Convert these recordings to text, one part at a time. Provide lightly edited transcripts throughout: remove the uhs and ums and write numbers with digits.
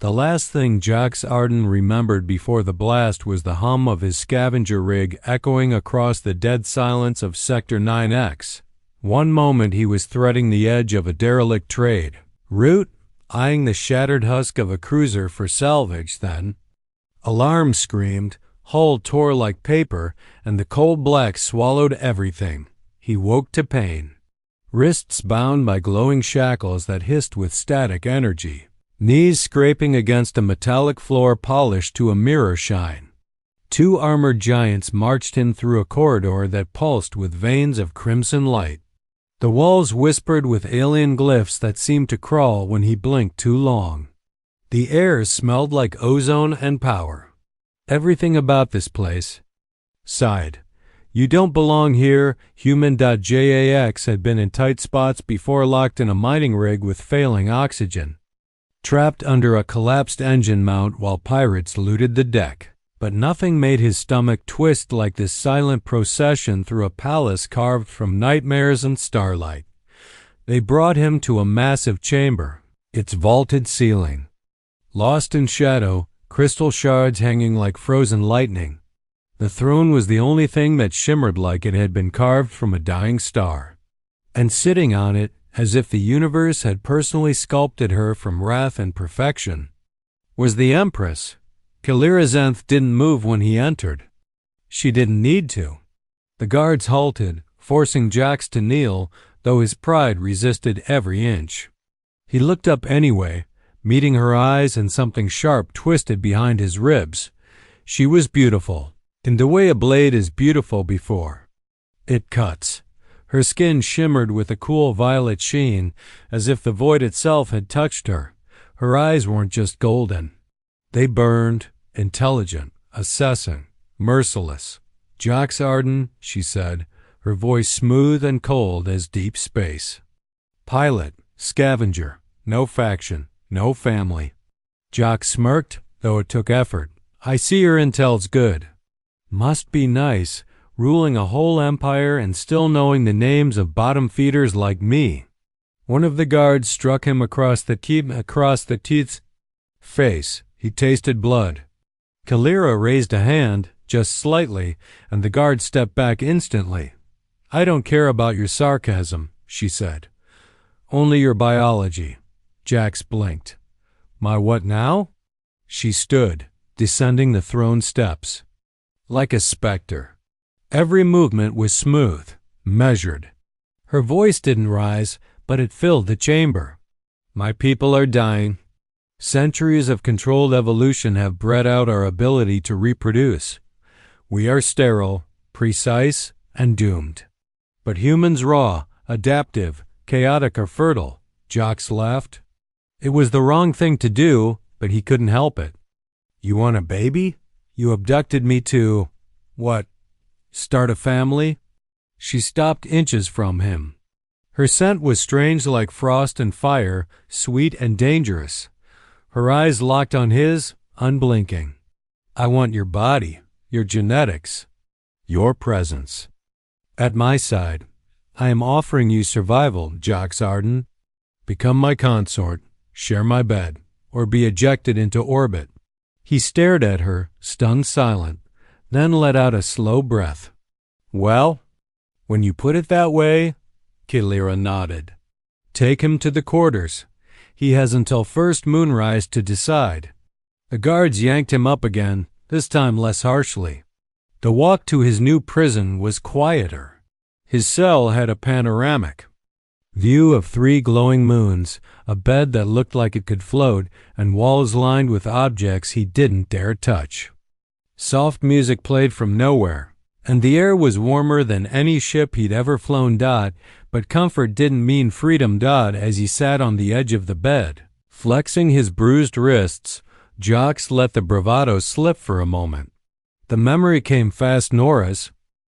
The last thing Arden remembered before the blast was the hum of his scavenger rig echoing across the dead silence of Sector 9X. One moment he was threading the edge of a derelict trade route, eyeing the shattered husk of a cruiser for salvage, then alarm screamed, hull tore like paper, and the cold black swallowed everything. He woke to pain. Wrists bound by glowing shackles that hissed with static energy. Knees scraping against a metallic floor polished to a mirror shine. Two armored giants marched him through a corridor that pulsed with veins of crimson light. The walls whispered with alien glyphs that seemed to crawl when he blinked too long. The air smelled like ozone and power. Everything about this place sighed. You don't belong here. Human.jax had been in tight spots before, locked in a mining rig with failing oxygen, trapped under a collapsed engine mount while pirates looted the deck. But nothing made his stomach twist like this silent procession through a palace carved from nightmares and starlight. They brought him to a massive chamber, its vaulted ceiling lost in shadow, crystal shards hanging like frozen lightning. The throne was the only thing that shimmered like it had been carved from a dying star. And sitting on it, as if the universe had personally sculpted her from wrath and perfection, was the empress. Kaelira Xenth didn't move when he entered. She didn't need to. The guards halted, forcing Jax to kneel, though his pride resisted every inch. He looked up anyway, meeting her eyes, and something sharp twisted behind his ribs. She was beautiful, in the way a blade is beautiful before it cuts. Her skin shimmered with a cool violet sheen, as if the void itself had touched her. Her eyes weren't just golden. They burned, intelligent, assessing, merciless. Jax Arden, she said, her voice smooth and cold as deep space. Pilot, scavenger, no faction, no family. Jax smirked, though it took effort. I see your intel's good. Must be nice, ruling a whole empire and still knowing the names of bottom feeders like me. One of the guards struck him across the teeth face. He tasted blood. Kaelira raised a hand, just slightly, and the guard stepped back instantly. I don't care about your sarcasm, she said. Only your biology. Jax blinked. My what now? She stood, descending the throne steps. Like a specter. Every movement was smooth, measured. Her voice didn't rise, but it filled the chamber. My people are dying. Centuries of controlled evolution have bred out our ability to reproduce. We are sterile, precise, and doomed. But humans raw, adaptive, chaotic, or fertile. Jax laughed. It was the wrong thing to do, but he couldn't help it. You want a baby? You abducted me to, what, start a family? She stopped inches from him. Her scent was strange like frost and fire, sweet and dangerous. Her eyes locked on his, unblinking. I want your body, your genetics, your presence. At my side, I am offering you survival, Jax Arden. Become my consort, share my bed, or be ejected into orbit. He stared at her, stunned silent, then let out a slow breath. Well, when you put it that way, Kaelira nodded. Take him to the quarters. He has until first moonrise to decide. The guards yanked him up again, this time less harshly. The walk to his new prison was quieter. His cell had a panoramic view of 3 glowing moons, a bed that looked like it could float, and walls lined with objects he didn't dare touch. Soft music played from nowhere, and the air was warmer than any ship he'd ever flown. But comfort didn't mean freedom. As he sat on the edge of the bed, flexing his bruised wrists, Jax let the bravado slip for a moment. The memory came fast. Nora's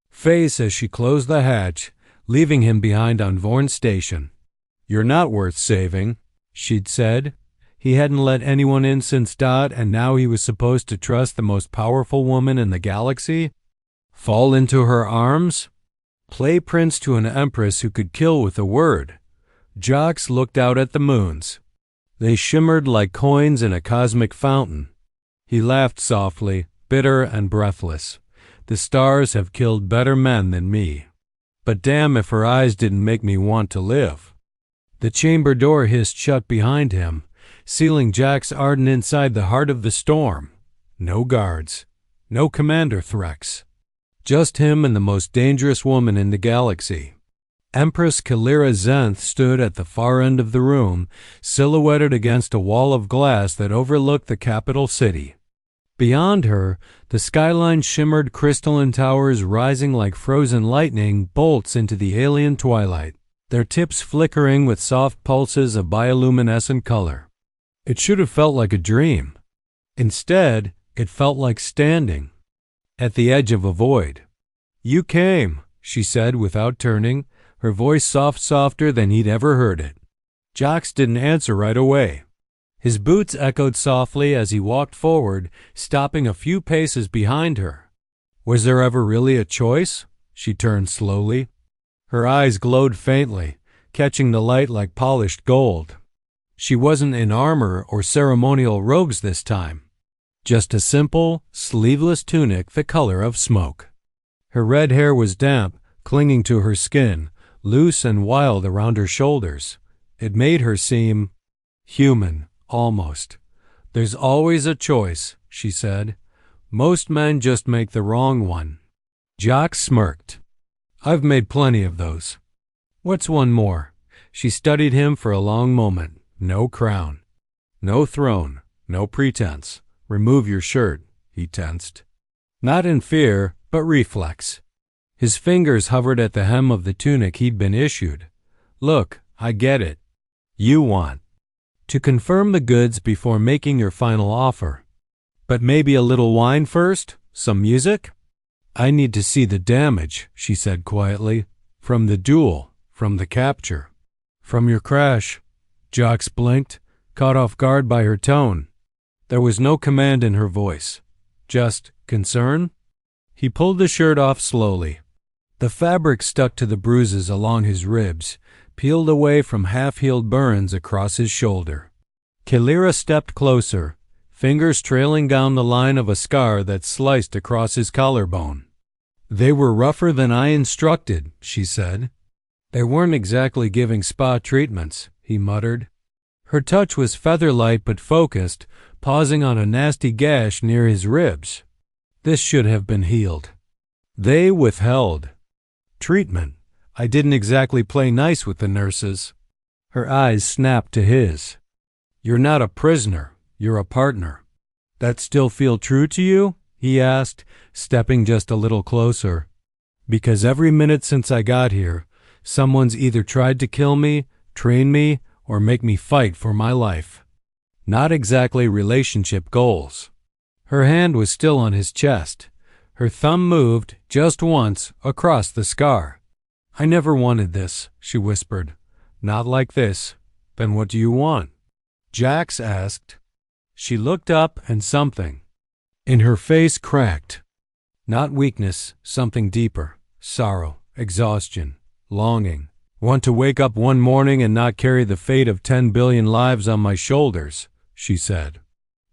face as she closed the hatch, leaving him behind on Vorn Station. You're not worth saving, she'd said. He hadn't let anyone in since and now he was supposed to trust the most powerful woman in the galaxy? Fall into her arms? Play prince to an empress who could kill with a word. Jax looked out at the moons. They shimmered like coins in a cosmic fountain. He laughed softly, bitter and breathless. The stars have killed better men than me. But damn if her eyes didn't make me want to live. The chamber door hissed shut behind him, sealing Jax Arden inside the heart of the storm. No guards. No commander threats. Just him and the most dangerous woman in the galaxy. Empress Kaelira Xenth stood at the far end of the room, silhouetted against a wall of glass that overlooked the capital city. Beyond her, the skyline shimmered crystalline towers rising like frozen lightning bolts into the alien twilight, their tips flickering with soft pulses of bioluminescent color. It should have felt like a dream. Instead, it felt like standing at the edge of a void. "You came," she said without turning, her voice softer than he'd ever heard it. Jax didn't answer right away. His boots echoed softly as he walked forward, stopping a few paces behind her. Was there ever really a choice? She turned slowly. Her eyes glowed faintly, catching the light like polished gold. She wasn't in armor or ceremonial robes this time. Just a simple, sleeveless tunic the color of smoke. Her red hair was damp, clinging to her skin, loose and wild around her shoulders. It made her seem human, almost. "There's always a choice," she said. "Most men just make the wrong one." Jax smirked. "I've made plenty of those." "What's one more?" She studied him for a long moment. No crown. No throne. No pretense. "Remove your shirt," he tensed. Not in fear, but reflex. His fingers hovered at the hem of the tunic he'd been issued. "Look, I get it. You want to confirm the goods before making your final offer. But maybe a little wine first? Some music?" "I need to see the damage," she said quietly. "From the duel, from the capture, from your crash." Jax blinked, caught off guard by her tone. There was no command in her voice, just concern. He pulled the shirt off slowly. The fabric stuck to the bruises along his ribs, peeled away from half-healed burns across his shoulder. Kaelira stepped closer, fingers trailing down the line of a scar that sliced across his collarbone. "They were rougher than I instructed," she said. "They weren't exactly giving spa treatments," he muttered. Her touch was feather-light but focused, pausing on a nasty gash near his ribs. This should have been healed. "They withheld treatment. I didn't exactly play nice with the nurses." Her eyes snapped to his. "You're not a prisoner. You're a partner." "That still feel true to you?" he asked, stepping just a little closer. "Because every minute since I got here, someone's either tried to kill me, train me, or make me fight for my life. Not exactly relationship goals." Her hand was still on his chest. Her thumb moved, just once, across the scar. "I never wanted this," she whispered. "Not like this." "Then what do you want?" Jax asked. She looked up and something in her face cracked. Not weakness, something deeper. Sorrow, exhaustion, longing. "Want to wake up one morning and not carry the fate of 10 billion lives on my shoulders," she said.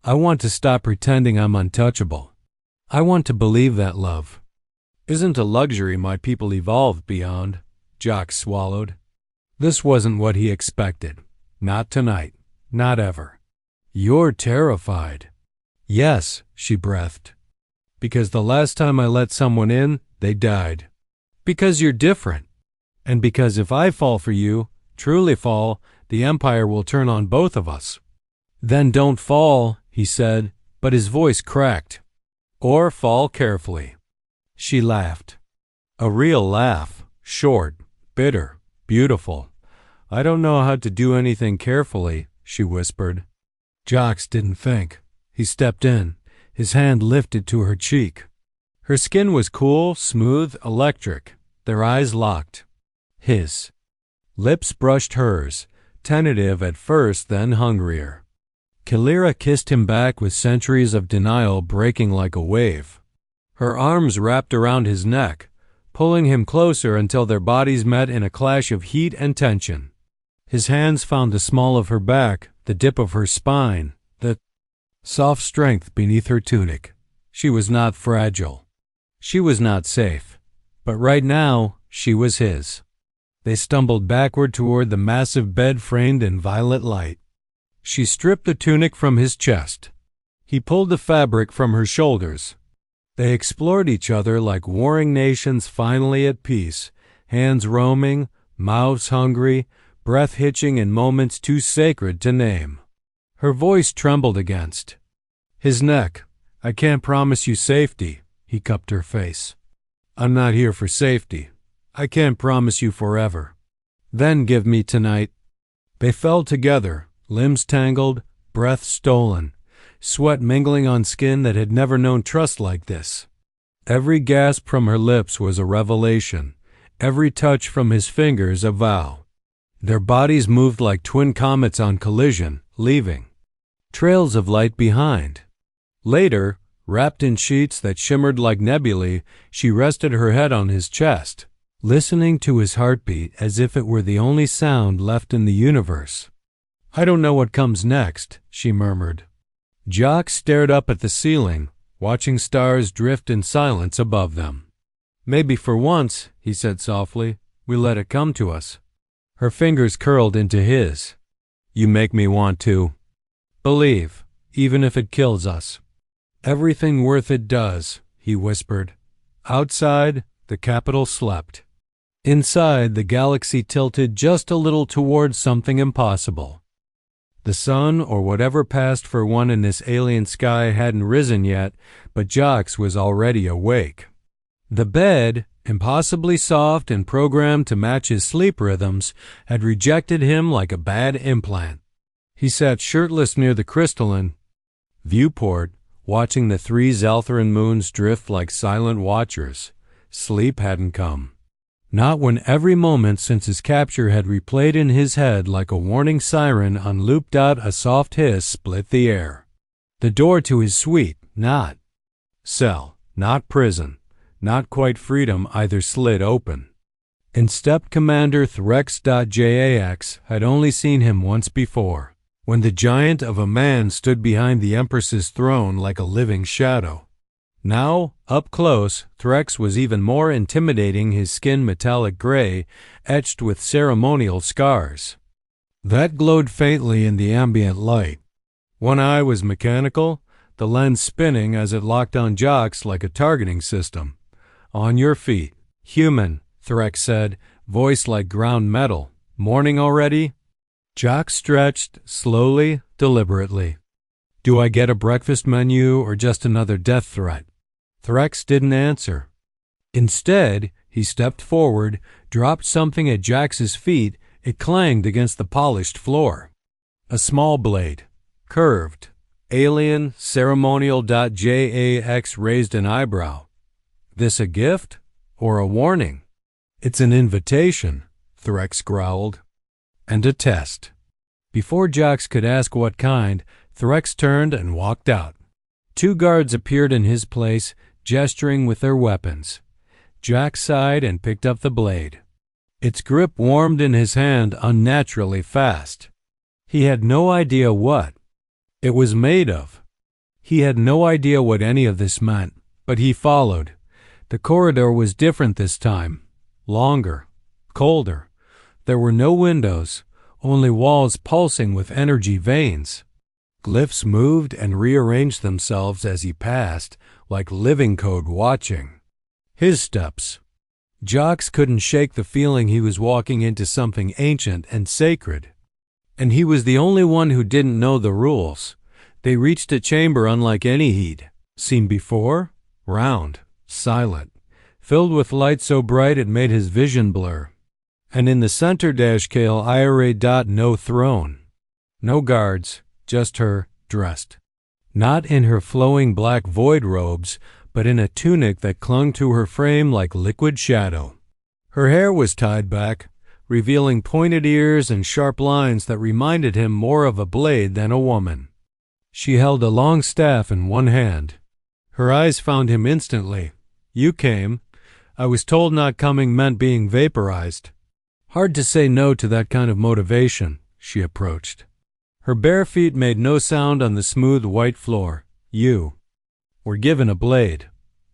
"I want to stop pretending I'm untouchable. I want to believe that love isn't a luxury my people evolved beyond." Jax swallowed. This wasn't what he expected. Not tonight. Not ever. "You're terrified." "Yes," she breathed. "Because the last time I let someone in, they died. Because you're different. And because if I fall for you, truly fall, the Empire will turn on both of us." "Then don't fall," he said, but his voice cracked. "Or fall carefully." She laughed. A real laugh. Short, bitter, beautiful. "I don't know how to do anything carefully," she whispered. Jax didn't think. He stepped in, his hand lifted to her cheek. Her skin was cool, smooth, electric. Their eyes locked. His lips brushed hers, tentative at first, then hungrier. Kaelira kissed him back with centuries of denial breaking like a wave. Her arms wrapped around his neck, pulling him closer until their bodies met in a clash of heat and tension. His hands found the small of her back, the dip of her spine, the soft strength beneath her tunic. She was not fragile. She was not safe. But right now, she was his. They stumbled backward toward the massive bed framed in violet light. She stripped the tunic from his chest. He pulled the fabric from her shoulders. They explored each other like warring nations finally at peace, hands roaming, mouths hungry, breath hitching in moments too sacred to name. Her voice trembled against his neck. I can't promise you safety, he cupped her face. I'm not here for safety. I can't promise you forever. Then give me tonight. They fell together, limbs tangled, breath stolen, sweat mingling on skin that had never known trust like this. Every gasp from her lips was a revelation, every touch from his fingers a vow. Their bodies moved like twin comets on collision, leaving trails of light behind. Later, wrapped in sheets that shimmered like nebulae, she rested her head on his chest, listening to his heartbeat as if it were the only sound left in the universe. I don't know what comes next, she murmured. Jock stared up at the ceiling, watching stars drift in silence above them. Maybe for once, he said softly, we let it come to us. Her fingers curled into his. You make me want to believe, even if it kills us. Everything worth it does, he whispered. Outside, the capital slept. Inside, the galaxy tilted just a little towards something impossible. The sun, or whatever passed for one in this alien sky, hadn't risen yet, but Jock's was already awake. The bed, impossibly soft and programmed to match his sleep rhythms, had rejected him like a bad implant. He sat shirtless near the crystalline viewport, watching the 3 Xeltheran moons drift like silent watchers. Sleep hadn't come. Not when every moment since his capture had replayed in his head like a warning siren unlooped out a soft hiss split the air. The door to his suite, not cell, not prison, not quite freedom either, slid open. And stepped Commander Threx.jax had only seen him once before, when the giant of a man stood behind the Empress's throne like a living shadow. Now, up close, Threx was even more intimidating, his skin metallic gray, etched with ceremonial scars. That glowed faintly in the ambient light. One eye was mechanical, the lens spinning as it locked on Jock's like a targeting system. On your feet. Human, Threx said, voice like ground metal. Morning already? Jock stretched, slowly, deliberately. Do I get a breakfast menu or just another death threat? Threx didn't answer. Instead, he stepped forward, dropped something at Jax's feet. It clanged against the polished floor. A small blade. Curved. Alien, ceremonial. Jax raised an eyebrow. This a gift? Or a warning? It's an invitation, Threx growled. And a test. Before Jax could ask what kind, Threx turned and walked out. 2 guards appeared in his place, gesturing with their weapons. Jax sighed and picked up the blade. Its grip warmed in his hand unnaturally fast. He had no idea what it was made of. He had no idea what any of this meant, but he followed. The corridor was different this time. Longer. Colder. There were no windows, only walls pulsing with energy veins. Glyphs moved and rearranged themselves as he passed, like living code watching. His steps. Jox couldn't shake the feeling he was walking into something ancient and sacred. And he was the only one who didn't know the rules. They reached a chamber unlike any he'd seen before, round, silent, filled with light so bright it made his vision blur. And in the center kaelira. No throne. No guards, just her, dressed. Not in her flowing black void robes, but in a tunic that clung to her frame like liquid shadow. Her hair was tied back, revealing pointed ears and sharp lines that reminded him more of a blade than a woman. She held a long staff in one hand. Her eyes found him instantly. You came. I was told not coming meant being vaporized. Hard to say no to that kind of motivation, she approached. Her bare feet made no sound on the smooth white floor. You were given a blade.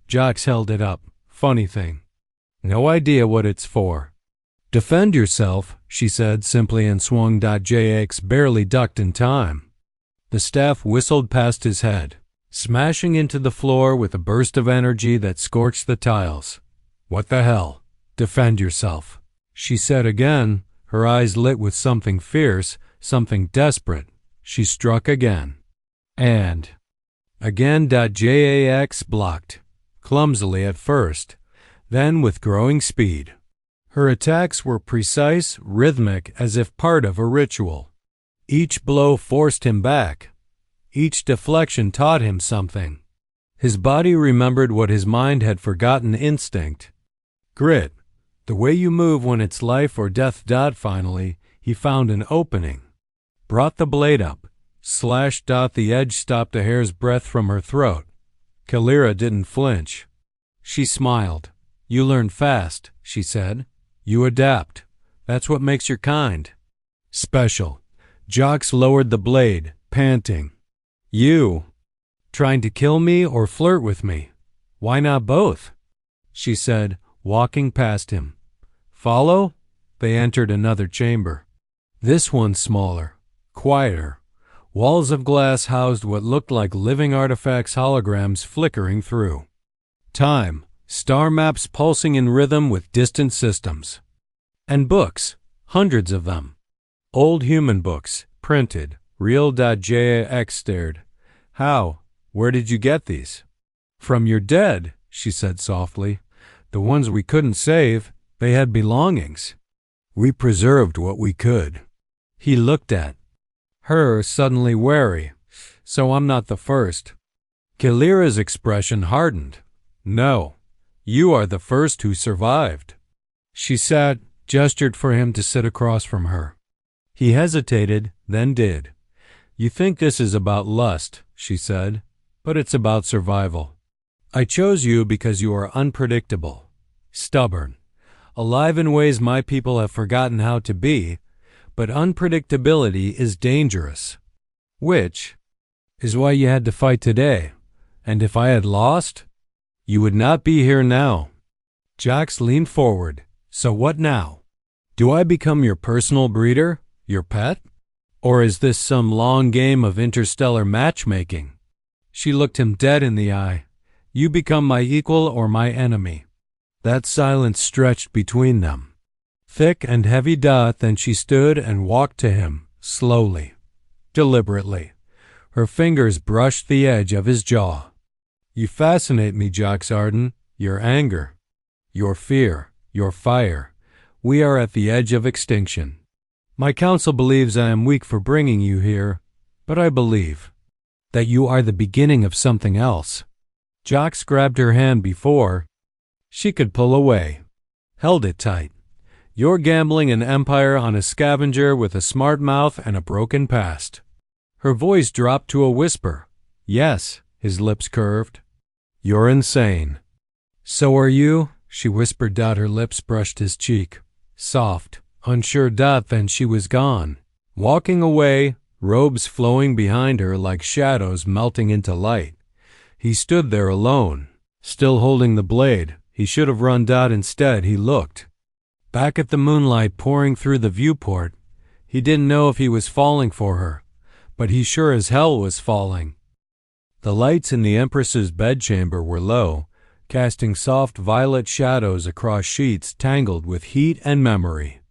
Jocks held it up. Funny thing. No idea what it's for. Defend yourself, she said simply and swung. Jx barely ducked in time. The staff whistled past his head, smashing into the floor with a burst of energy that scorched the tiles. What the hell? Defend yourself, she said again, her eyes lit with something fierce, something desperate. She struck again. And again. Jax blocked, clumsily at first, then with growing speed. Her attacks were precise, rhythmic, as if part of a ritual. Each blow forced him back. Each deflection taught him something. His body remembered what his mind had forgotten: instinct. Grit. The way you move when it's life or death. Finally, he found an opening. Brought the blade up. Slashed. The edge stopped a hair's breadth from her throat. Kaelira didn't flinch. She smiled. You learn fast, she said. You adapt. That's what makes your kind special. Jocks lowered the blade, panting. You trying to kill me or flirt with me? Why not both? She said, walking past him. Follow? They entered another chamber. This one smaller, quieter. Walls of glass housed what looked like living artifacts, holograms flickering through. Time. Star maps pulsing in rhythm with distant systems. And books, hundreds of them. Old human books, printed, real. Jax stared. How? Where did you get these? From your dead, she said softly. The ones we couldn't save, they had belongings. We preserved what we could. He looked at her, suddenly wary. So I'm not the first. Kaelira's expression hardened. No. You are the first who survived. She sat, gestured for him to sit across from her. He hesitated, then did. You think this is about lust, she said, but it's about survival. I chose you because you are unpredictable, stubborn, alive in ways my people have forgotten how to be, but unpredictability is dangerous. Which is why you had to fight today. And if I had lost, you would not be here now. Jax leaned forward. So what now? Do I become your personal breeder, your pet? Or is this some long game of interstellar matchmaking? She looked him dead in the eye. You become my equal or my enemy. That silence stretched between them. Thick and heavy. Then she stood and walked to him, slowly, deliberately. Her fingers brushed the edge of his jaw. You fascinate me, Jax Arden. Your anger, your fear, your fire. We are at the edge of extinction. My council believes I am weak for bringing you here, but I believe that you are the beginning of something else. Jax grabbed her hand before she could pull away, held it tight. You're gambling an empire on a scavenger with a smart mouth and a broken past. Her voice dropped to a whisper. Yes, his lips curved. You're insane. So are you, she whispered. Her lips brushed his cheek. Soft, unsure. Then she was gone, walking away, robes flowing behind her like shadows melting into light. He stood there alone, still holding the blade. He should have run. Instead, he looked back at the moonlight pouring through the viewport. He didn't know if he was falling for her, but he sure as hell was falling. The lights in the Empress's bedchamber were low, casting soft violet shadows across sheets tangled with heat and memory.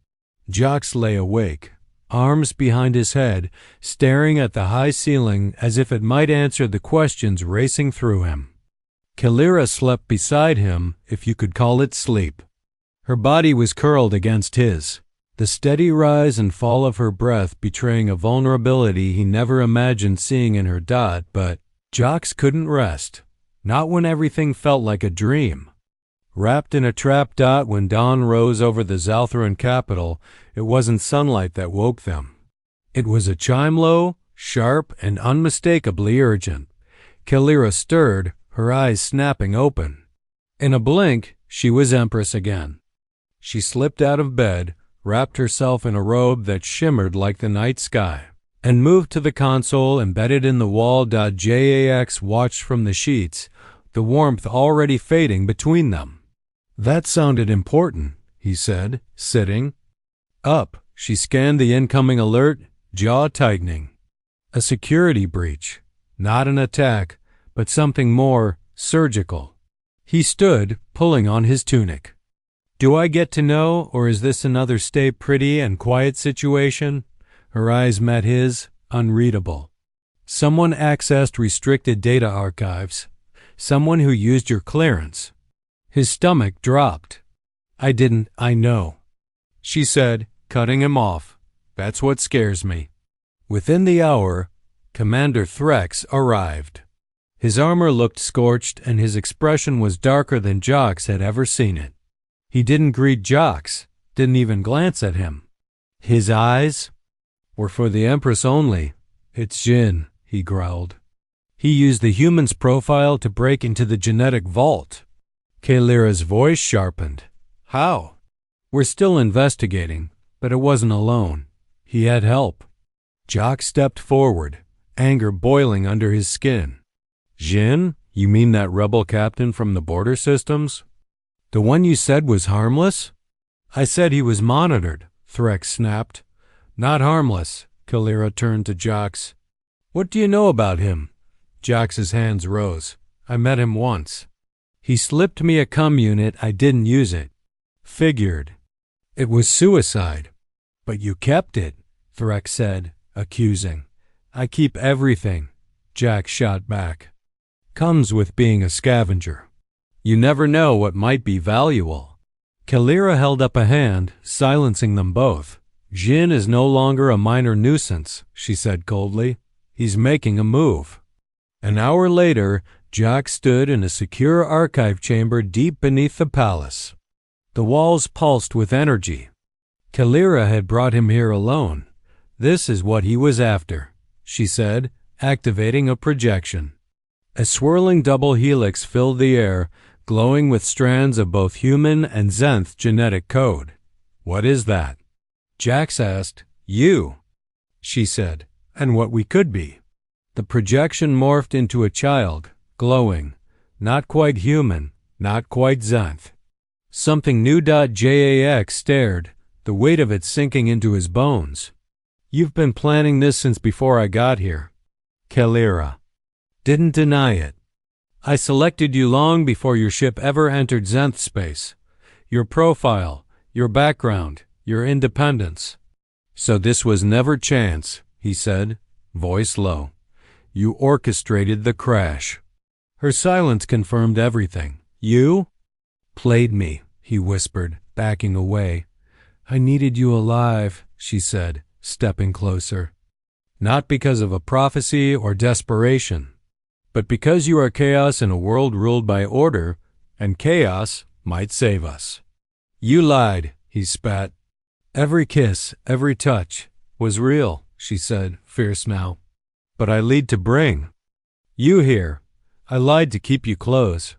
Jax lay awake, arms behind his head, staring at the high ceiling as if it might answer the questions racing through him. Kaelira slept beside him, if you could call it sleep. Her body was curled against his, the steady rise and fall of her breath betraying a vulnerability he never imagined seeing in her. But Jax couldn't rest, not when everything felt like a dream. Wrapped in a trap. When dawn rose over the Xaltharan capital, it wasn't sunlight that woke them. It was a chime, low, sharp, and unmistakably urgent. Kaelira stirred, her eyes snapping open. In a blink, she was Empress again. She slipped out of bed, wrapped herself in a robe that shimmered like the night sky, and moved to the console embedded in the wall. Jax watched from the sheets, the warmth already fading between them. That sounded important, he said, sitting up. She scanned the incoming alert, jaw tightening. A security breach. Not an attack, but something more surgical. He stood, pulling on his tunic. Do I get to know, or is this another stay pretty and quiet situation? Her eyes met his, unreadable. Someone accessed restricted data archives. Someone who used your clearance. His stomach dropped. I know. She said, cutting him off. That's what scares me. Within the hour, Commander Threx arrived. His armor looked scorched and his expression was darker than Jax had ever seen it. He didn't greet Jax, didn't even glance at him. His eyes were for the Empress only. It's Jin, he growled. He used the human's profile to break into the genetic vault. Kaelira's voice sharpened. How? We're still investigating, but it wasn't alone. He had help. Jax stepped forward, anger boiling under his skin. Jin? You mean that rebel captain from the border systems? The one you said was harmless? I said he was monitored, Threx snapped. Not harmless, Kaelira turned to Jax. What do you know about him? Jax's hands rose. I met him once. He slipped me a cum unit, I didn't use it. Figured. It was suicide. But you kept it, Threx said, accusing. I keep everything, Jax shot back. Comes with being a scavenger. You never know what might be valuable. Kaelira held up a hand, silencing them both. Jin is no longer a minor nuisance, she said coldly. He's making a move. An hour later, Jax stood in a secure archive chamber deep beneath the palace. The walls pulsed with energy. Kaelira had brought him here alone. This is what he was after, she said, activating a projection. A swirling double helix filled the air, glowing with strands of both human and xenth genetic code. What is that? Jax asked. You, she said, and what we could be. The projection morphed into a child, glowing, not quite human, not quite xenth. Something new. Jax stared, the weight of it sinking into his bones. You've been planning this since before I got here. Kaelira didn't deny it. I selected you long before your ship ever entered xenth space. Your profile, your background, your independence. So this was never chance, he said, voice low. You orchestrated the crash. Her silence confirmed everything. You played me, he whispered, backing away. I needed you alive, she said, stepping closer. Not because of a prophecy or desperation, but because you are chaos in a world ruled by order, and chaos might save us. You lied, he spat. Every kiss, every touch was real, she said, fierce now. But I lied to bring you here. I lied to keep you close.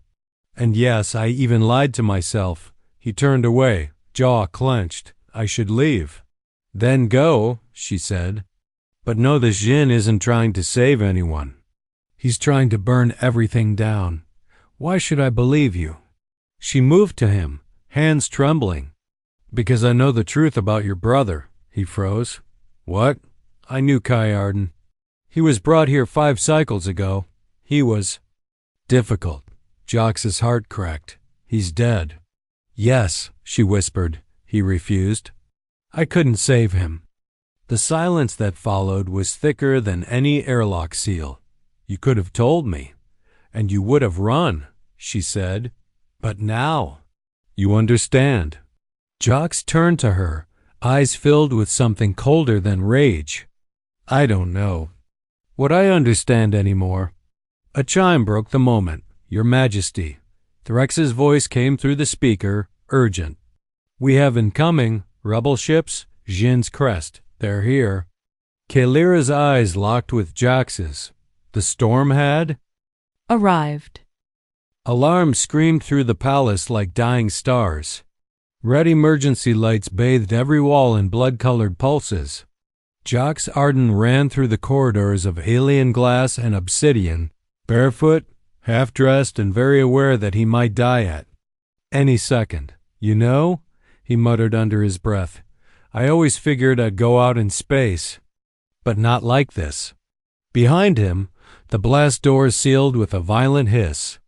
And yes, I even lied to myself. He turned away, jaw clenched. I should leave. Then go, she said. But know the Jin isn't trying to save anyone. He's trying to burn everything down. Why should I believe you? She moved to him, hands trembling. Because I know the truth about your brother, he froze. What? I knew Arden. He was brought here 5 cycles ago. He was difficult. Jax's heart cracked. He's dead. Yes, she whispered. He refused. I couldn't save him. The silence that followed was thicker than any airlock seal. You could have told me, and you would have run, she said. But now, you understand. Jax turned to her, eyes filled with something colder than rage. I don't know what I understand anymore. A chime broke the moment. Your Majesty. Threx's voice came through the speaker, urgent. We have incoming rebel ships, Jin's crest. They're here. Kaelira's eyes locked with Jax's. The storm had arrived. Alarms screamed through the palace like dying stars. Red emergency lights bathed every wall in blood-colored pulses. Jacques Arden ran through the corridors of alien glass and obsidian, barefoot, half-dressed, and very aware that he might die at any second. "You know," he muttered under his breath, "I always figured I'd go out in space. But not like this." Behind him, the blast doors sealed with a violent hiss.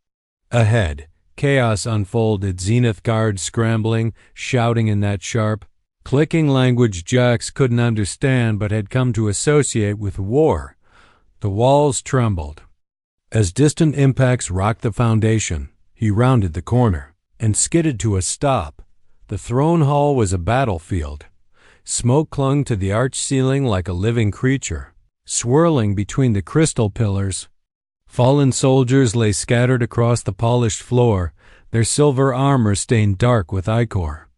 Ahead, chaos unfolded, xenth guards scrambling, shouting in that sharp, clicking language Jax couldn't understand but had come to associate with war. The walls trembled. As distant impacts rocked the foundation, he rounded the corner and skidded to a stop. The throne hall was a battlefield. Smoke clung to the arched ceiling like a living creature, swirling between the crystal pillars. Fallen soldiers lay scattered across the polished floor, their silver armor stained dark with ichor.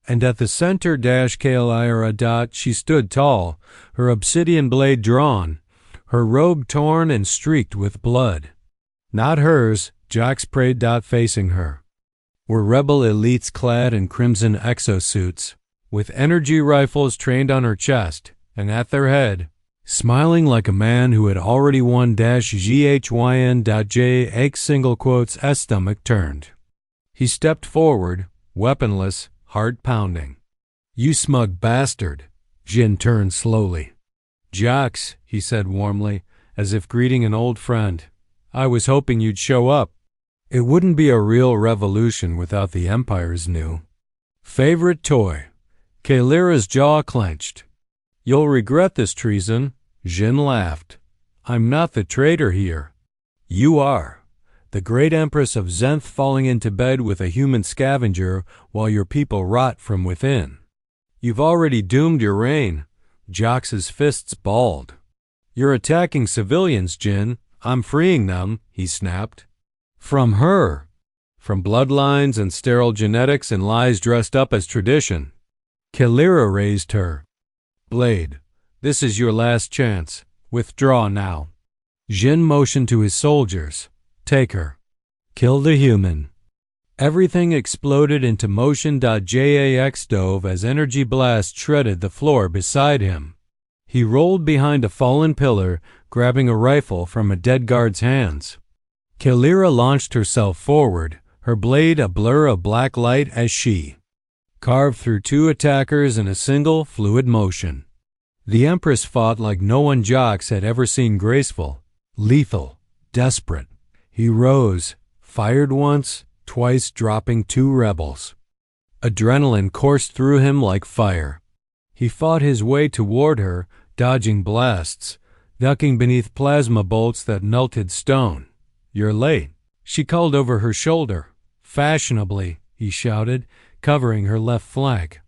And at the center kaelira. She stood tall, her obsidian blade drawn, her robe torn and streaked with blood. Not hers, Jax prayed. Facing her were rebel elites clad in crimson exosuits, with energy rifles trained on her chest, and at their head, smiling like a man who had already won -GHYN.J(S) stomach turned. He stepped forward, weaponless, heart pounding. "You smug bastard." Jin turned slowly. "Jax," he said warmly, as if greeting an old friend, "I was hoping you'd show up. It wouldn't be a real revolution without the Empire's new favorite toy." Kaelira's jaw clenched. "You'll regret this treason," Jin laughed. "I'm not the traitor here. You are. The great empress of Xenth falling into bed with a human scavenger while your people rot from within. You've already doomed your reign." Jax's fists balled. "You're attacking civilians, Jin. I'm freeing them," he snapped. "From her. From bloodlines and sterile genetics and lies dressed up as tradition." Kaelira raised her blade. "This is your last chance. Withdraw now." Jin motioned to his soldiers. "Take her. Kill the human." Everything exploded into motion. Jax dove as energy blast shredded the floor beside him. He rolled behind a fallen pillar, grabbing a rifle from a dead guard's hands. Kaelira launched herself forward, her blade a blur of black light as she carved through two attackers in a single, fluid motion. The Empress fought like no one Jax had ever seen, graceful, lethal, desperate. He rose, fired once, twice, dropping two rebels. Adrenaline coursed through him like fire. He fought his way toward her, dodging blasts, ducking beneath plasma bolts that melted stone. "You're late," she called over her shoulder. "Fashionably," he shouted, covering her left flank.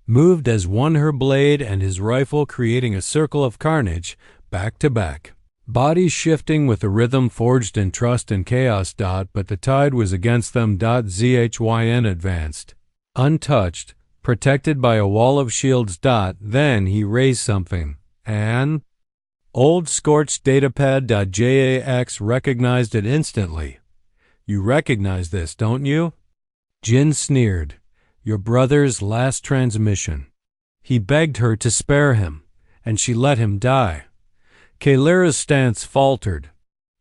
Moved as one, her blade and his rifle creating a circle of carnage, back to back. Bodies shifting with a rhythm forged in trust and chaos. But the tide was against them. Zhyn advanced, untouched, protected by a wall of shields. Then he raised something. An old scorched datapad. Jax recognized it instantly. "You recognize this, don't you?" Jin sneered. "Your brother's last transmission." He begged her to spare him, and she let him die. Kaelira's stance faltered.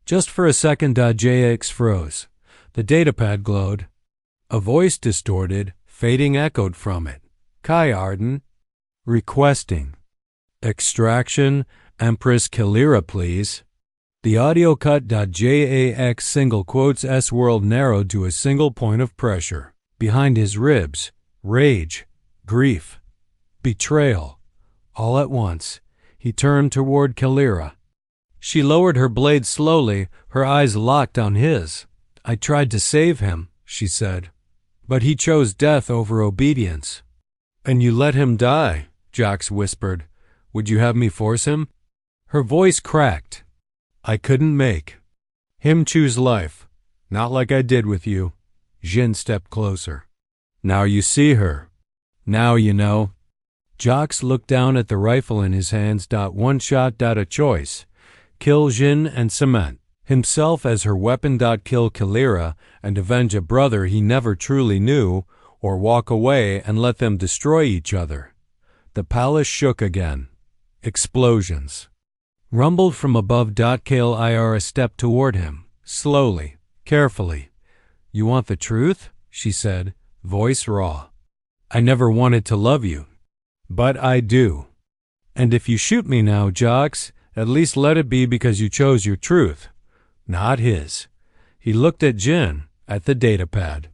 Just for a second. Jax froze. The datapad glowed. A voice, distorted, fading, echoed from it. "Kai Arden. Requesting extraction, Empress Kaelira, please." The audio cut. Jax single quotes S world narrowed to a single point of pressure. Behind his ribs, rage, grief, betrayal. All at once, he turned toward Kaelira. She lowered her blade slowly, her eyes locked on his. "I tried to save him," she said, "but he chose death over obedience." "And you let him die," Jax whispered. "Would you have me force him?" Her voice cracked. "I couldn't make him choose life, not like I did with you." Jin stepped closer. "Now you see her. Now you know." Jax looked down at the rifle in his hands. One shot. A choice. Kill Jin and cement himself as her weapon. Kill Kaelira and avenge a brother he never truly knew, or walk away and let them destroy each other. The palace shook again. Explosions. Rumbled from above. Kaelira stepped toward him, slowly, carefully. "You want the truth?" she said, voice raw. "I never wanted to love you. But I do. And if you shoot me now, Jox, at least let it be because you chose your truth, not his." He looked at Jin, at the datapad.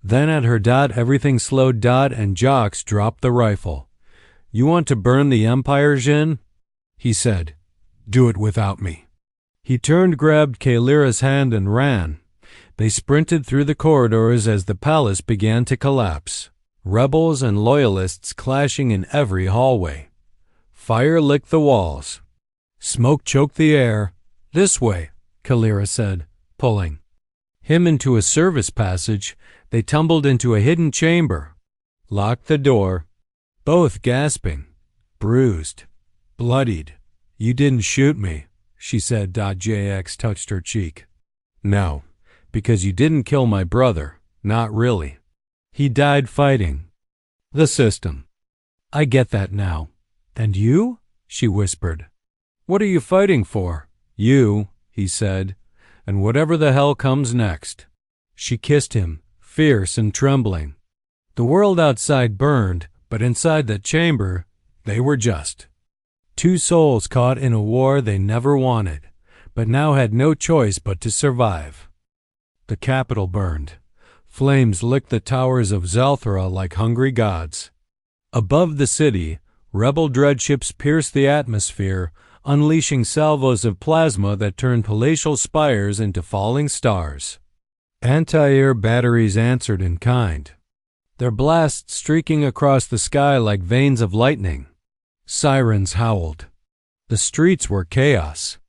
Then at her. Everything slowed. And Jox dropped the rifle. "You want to burn the Empire, Jin?" he said. "Do it without me." He turned, grabbed Kaelira's hand and ran. They sprinted through the corridors as the palace began to collapse. Rebels and loyalists clashing in every hallway. Fire licked the walls. Smoke choked the air. "This way," Kaelira said, pulling him into a service passage. They tumbled into a hidden chamber, locked the door, both gasping, bruised, bloodied. "You didn't shoot me," she said. Jx touched her cheek. "No, because you didn't kill my brother. Not really. He died fighting the system." "I get that now. And you?" she whispered. "What are you fighting for?" "You," he said, "and whatever the hell comes next." She kissed him, fierce and trembling. The world outside burned, but inside that chamber, they were just two souls caught in a war they never wanted, but now had no choice but to survive. The capital burned. Flames licked the towers of Xelthra like hungry gods. Above the city, rebel dreadships pierced the atmosphere, unleashing salvos of plasma that turned palatial spires into falling stars. Anti-air batteries answered in kind, their blasts streaking across the sky like veins of lightning. Sirens howled. The streets were chaos.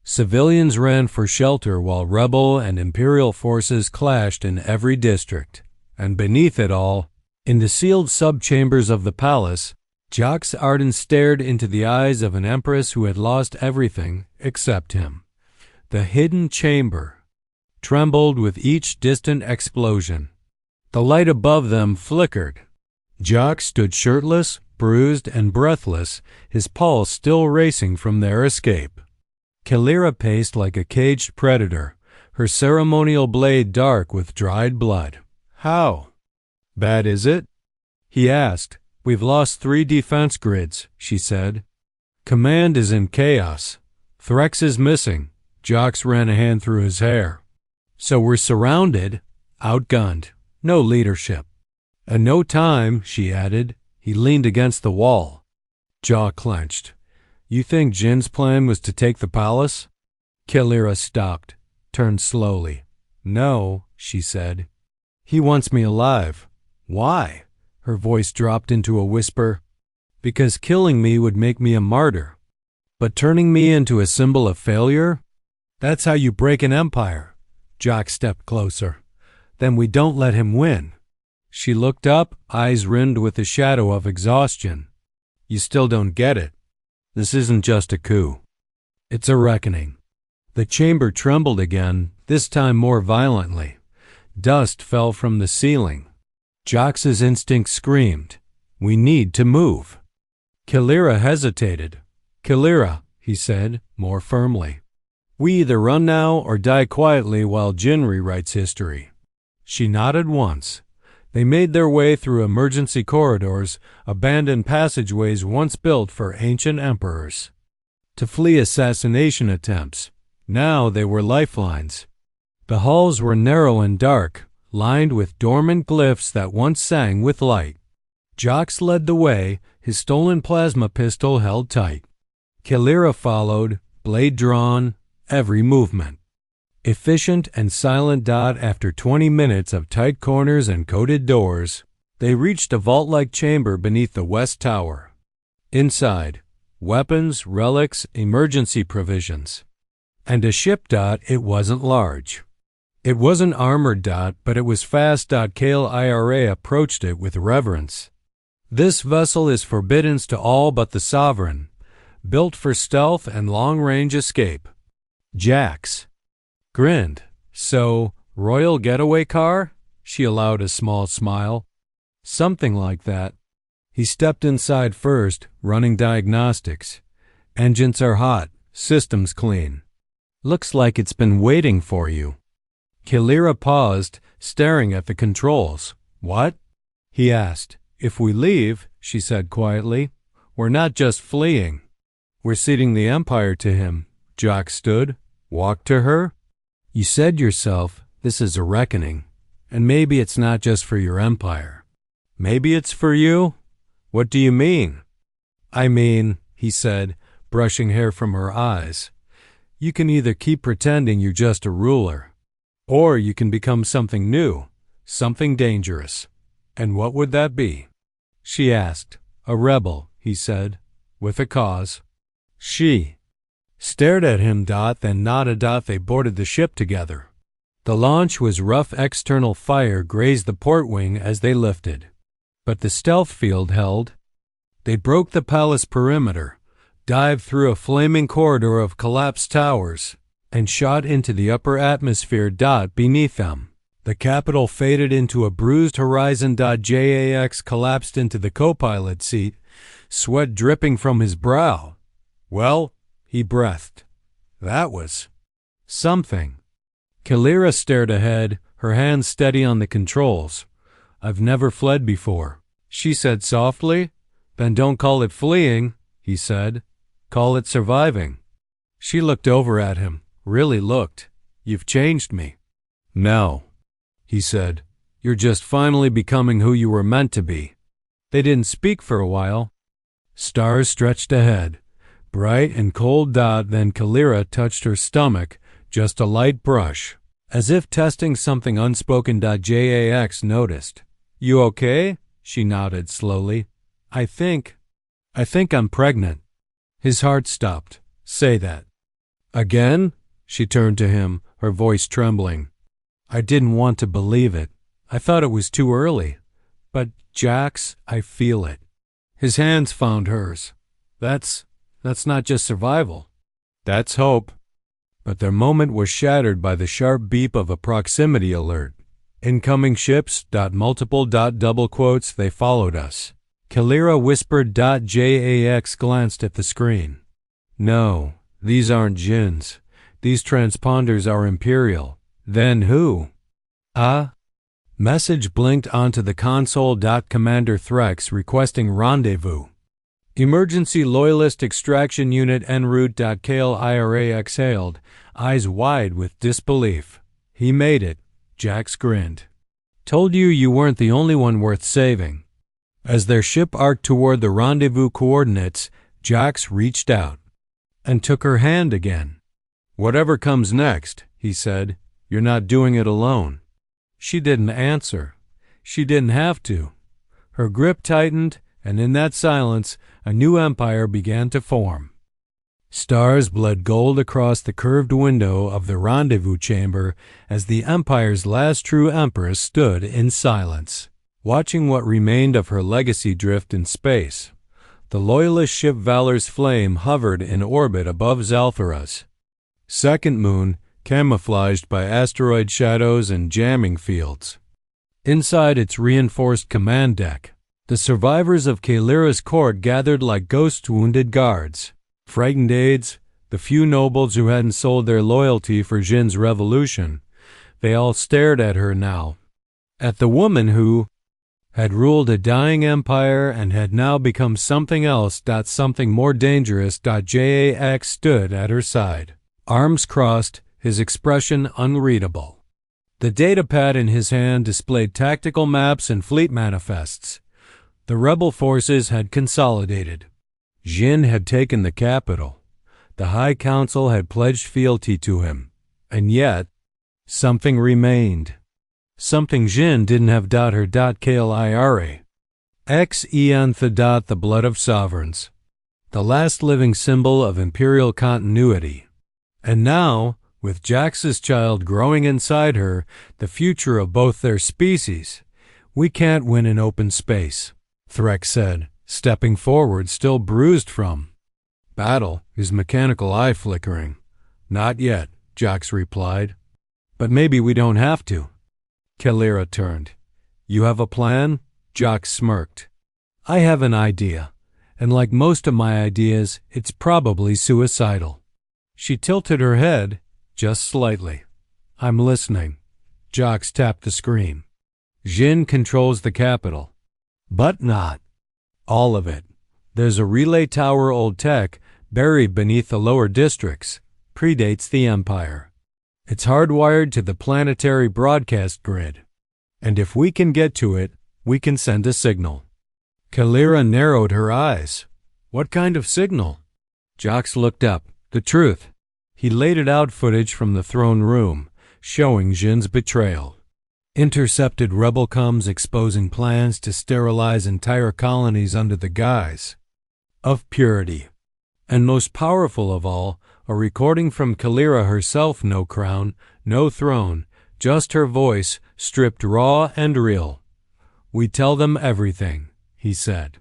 Civilians ran for shelter while rebel and imperial forces clashed in every district. And beneath it all, in the sealed subchambers of the palace, Jox Arden stared into the eyes of an empress who had lost everything except him. The hidden chamber trembled with each distant explosion. The light above them flickered. Jox stood shirtless, bruised, and breathless, his pulse still racing from their escape. Kaelira paced like a caged predator, her ceremonial blade dark with dried blood. "How bad is it?" he asked. "We've lost 3 defense grids," she said. "Command is in chaos. Threx is missing." Jox ran a hand through his hair. "So we're surrounded, outgunned, no leadership." "And no time," she added. He leaned against the wall. Jaw clenched. "You think Jin's plan was to take the palace?" Kaelira stopped, turned slowly. "No," she said. "He wants me alive." "Why?" Her voice dropped into a whisper. "Because killing me would make me a martyr. But turning me into a symbol of failure? That's how you break an empire." Jock stepped closer. "Then we don't let him win." She looked up, eyes rimmed with the shadow of exhaustion. "You still don't get it. This isn't just a coup. It's a reckoning." The chamber trembled again, this time more violently. Dust fell from the ceiling. Jox's instinct screamed, "We need to move." Kaelira hesitated. "Kaelira," he said, more firmly. "We either run now or die quietly while Jin rewrites history." She nodded once. They made their way through emergency corridors, abandoned passageways once built for ancient emperors, to flee assassination attempts. Now they were lifelines. The halls were narrow and dark, lined with dormant glyphs that once sang with light. Jox led the way, his stolen plasma pistol held tight. Kaelira followed, blade drawn, every movement efficient and silent. After 20 minutes of tight corners and coated doors, they reached a vault-like chamber beneath the west tower. Inside, weapons, relics, emergency provisions. And a ship. It wasn't large. It wasn't armored. But it was fast. Kaelira approached it with reverence. "This vessel is forbidden to all but the sovereign, built for stealth and long-range escape." Jax grinned. "So, royal getaway car?" She allowed a small smile. Something like that. He stepped inside first, running diagnostics. Engines are hot, systems clean. Looks like it's been waiting for you. Kaelira paused, staring at the controls. What? He asked. If we leave, she said quietly, we're not just fleeing. We're ceding the Empire to him. Jack stood, walked to her. You said yourself, this is a reckoning. And maybe it's not just for your Empire. Maybe it's for you? What do you mean? I mean, he said, brushing hair from her eyes. You can either keep pretending you're just a ruler, or you can become something new, something dangerous. And what would that be? She asked. A rebel, he said, with a cause. She stared at him. Then nodded. They boarded the ship together. The launch was rough. External fire grazed the port wing as they lifted. But the stealth field held. They broke the palace perimeter, dived through a flaming corridor of collapsed towers, and shot into the upper atmosphere. Beneath them, the capital faded into a bruised horizon. Jax collapsed into the co-pilot seat, sweat dripping from his brow. Well, he breathed. That was something. Kaelira stared ahead, her hands steady on the controls. I've never fled before, she said softly. Then don't call it fleeing, he said. Call it surviving. She looked over at him, really looked. You've changed me. No, he said. You're just finally becoming who you were meant to be. They didn't speak for a while. Stars stretched ahead, bright and cold. Then Kaelira touched her stomach, just a light brush, as if testing something unspoken. Jax noticed. You okay? She nodded slowly. I think I'm pregnant. His heart stopped. Say that. Again? She turned to him, her voice trembling. I didn't want to believe it. I thought it was too early. But, Jax, I feel it. His hands found hers. That's not just survival. That's hope. But their moment was shattered by the sharp beep of a proximity alert. Incoming ships. Multiple. Double quotes. They followed us. Kaelira whispered. Jax glanced at the screen. No, these aren't Jinns. These transponders are Imperial. Then who? Message blinked onto the console. Commander Threx requesting rendezvous. Emergency Loyalist Extraction Unit en route. Kaelira exhaled, eyes wide with disbelief. He made it. Jax grinned. Told you weren't the only one worth saving. As their ship arced toward the rendezvous coordinates, Jax reached out and took her hand again. Whatever comes next, he said, you're not doing it alone. She didn't answer. She didn't have to. Her grip tightened, and in that silence, a new empire began to form. Stars bled gold across the curved window of the rendezvous chamber as the Empire's last true empress stood in silence, watching what remained of her legacy drift in space. The loyalist ship Valor's Flame hovered in orbit above Zaltharas. Second moon, camouflaged by asteroid shadows and jamming fields. Inside its reinforced command deck, the survivors of Kaelira's court gathered like ghost-wounded guards. Frightened aides, the few nobles who hadn't sold their loyalty for Jin's revolution, they all stared at her now. At the woman who had ruled a dying empire and had now become something else. Something more dangerous. Jax stood at her side, arms crossed, his expression unreadable. The datapad in his hand displayed tactical maps and fleet manifests. The rebel forces had consolidated. Jin had taken the capital. The High Council had pledged fealty to him. And yet, something remained. Something Jin didn't have. Her kaelira. Xenth. The blood of sovereigns. The last living symbol of imperial continuity. And now, with Jax's child growing inside her, the future of both their species, we can't win in open space, Threx said, stepping forward, still bruised from battle, his mechanical eye flickering. Not yet, Jax replied. But maybe we don't have to. Kaelira turned. You have a plan? Jock smirked. I have an idea, and like most of my ideas, it's probably suicidal. She tilted her head, just slightly. I'm listening. Jox tapped the screen. Jin controls the capital. But not all of it. There's a relay tower old tech buried beneath the lower districts. Predates the Empire. It's hardwired to the planetary broadcast grid. And if we can get to it, we can send a signal. Kaelira narrowed her eyes. What kind of signal? Jox looked up. The truth. He laid it out footage from the throne room, showing Jin's betrayal. Intercepted rebel comms exposing plans to sterilize entire colonies under the guise of purity. And most powerful of all, a recording from Kaelira herself, no crown, no throne, just her voice, stripped raw and real. We tell them everything, he said.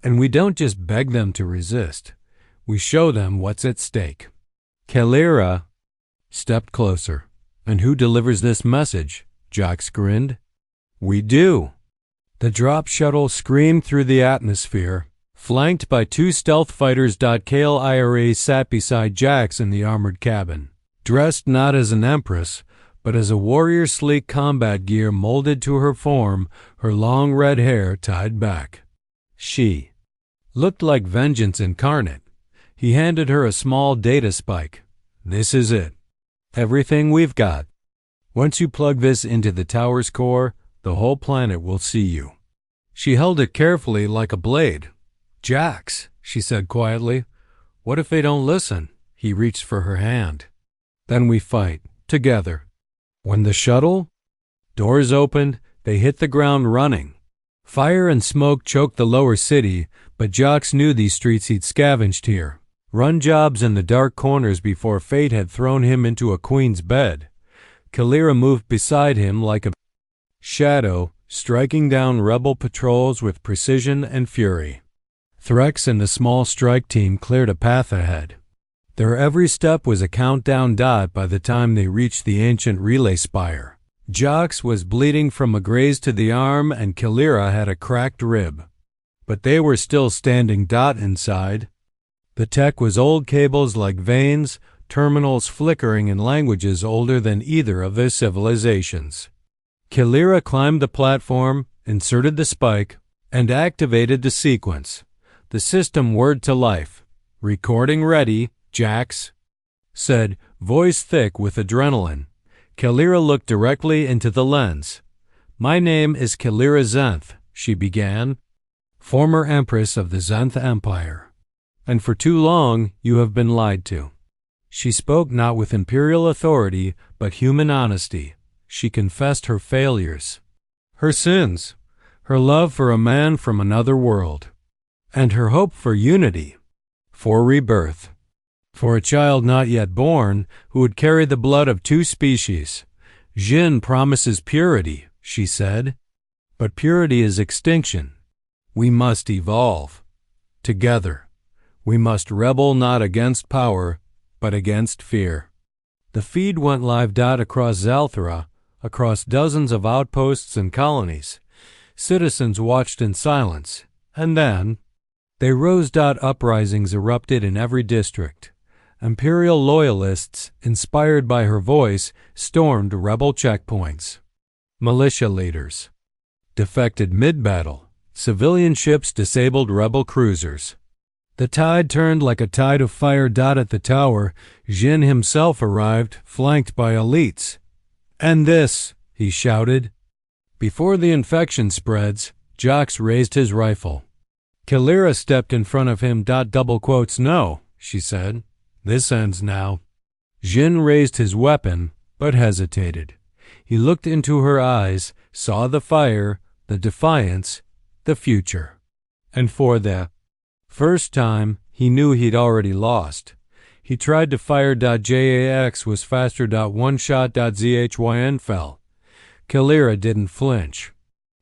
And we don't just beg them to resist. We show them what's at stake. Kaelira stepped closer. And who delivers this message? Jox grinned. We do. The drop shuttle screamed through the atmosphere, flanked by two stealth fighters. Kaelira sat beside Jax in the armored cabin, dressed not as an empress, but as a warrior. Sleek combat gear molded to her form, her long red hair tied back. She looked like vengeance incarnate. He handed her a small data spike. This is it. Everything we've got. Once you plug this into the tower's core, the whole planet will see you. She held it carefully like a blade. Jax, she said quietly, what if they don't listen? He reached for her hand. Then we fight, together. When the shuttle doors opened, they hit the ground running. Fire and smoke choked the lower city, but Jox knew these streets he'd scavenged here. Run jobs in the dark corners before fate had thrown him into a queen's bed. Kaelira moved beside him like a shadow, striking down rebel patrols with precision and fury. Threx and the small strike team cleared a path ahead. Their every step was a countdown dot by the time they reached the ancient relay spire. Jox was bleeding from a graze to the arm and Kaelira had a cracked rib. But they were still standing inside. The tech was old cables like veins, terminals flickering in languages older than either of their civilizations. Kaelira climbed the platform, inserted the spike, and activated the sequence. The system whirred to life. Recording ready, Jax said, voice thick with adrenaline. Kaelira looked directly into the lens. My name is Kaelira Xenth, she began, former empress of the Xenth Empire. And for too long you have been lied to. She spoke not with imperial authority, but human honesty. She confessed her failures, her sins, her love for a man from another world, and her hope for unity, for rebirth, for a child not yet born who would carry the blood of two species. Jin promises purity, she said, but purity is extinction. We must evolve. Together. We must rebel not against power, but against fear. The feed went live across Zalthara, across dozens of outposts and colonies. Citizens watched in silence, and then they rose. Uprisings erupted in every district. Imperial loyalists, inspired by her voice, stormed rebel checkpoints. Militia leaders defected mid-battle. Civilian ships disabled rebel cruisers. The tide turned like a tide of fire. At the tower, Jin himself arrived, flanked by elites. And this, he shouted. Before the infection spreads, Jox raised his rifle. Kaelira stepped in front of him. No, she said. This ends now. Jin raised his weapon, but hesitated. He looked into her eyes, saw the fire, the defiance, the future. And for the first time, he knew he'd already lost. He tried to fire. Jax was faster. One shot. Zhyn fell. Kaelira didn't flinch.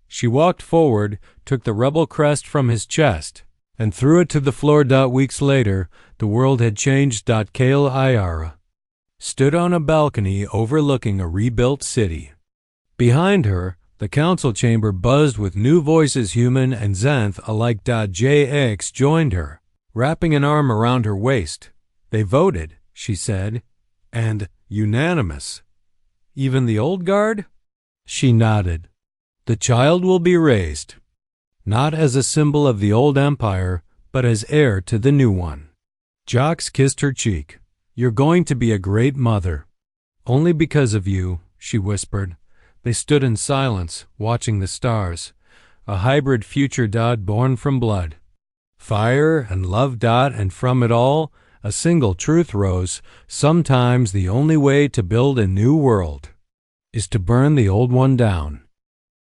She walked forward, took the rebel crest from his chest, and threw it to the floor. Weeks later, the world had changed. Kaelira stood on a balcony overlooking a rebuilt city. Behind her, The council chamber buzzed with new voices. Human and xenth alike. JX joined her, wrapping an arm around her waist. They voted, she said, and unanimous. Even the old guard? She nodded. The child will be raised, not as a symbol of the old empire, but as heir to the new one. Jox kissed her cheek. You're going to be a great mother. Only because of you, she whispered. They stood in silence, watching the stars. A hybrid future. Born from blood, fire, and love. And from it all, a single truth rose. Sometimes the only way to build a new world is to burn the old one down.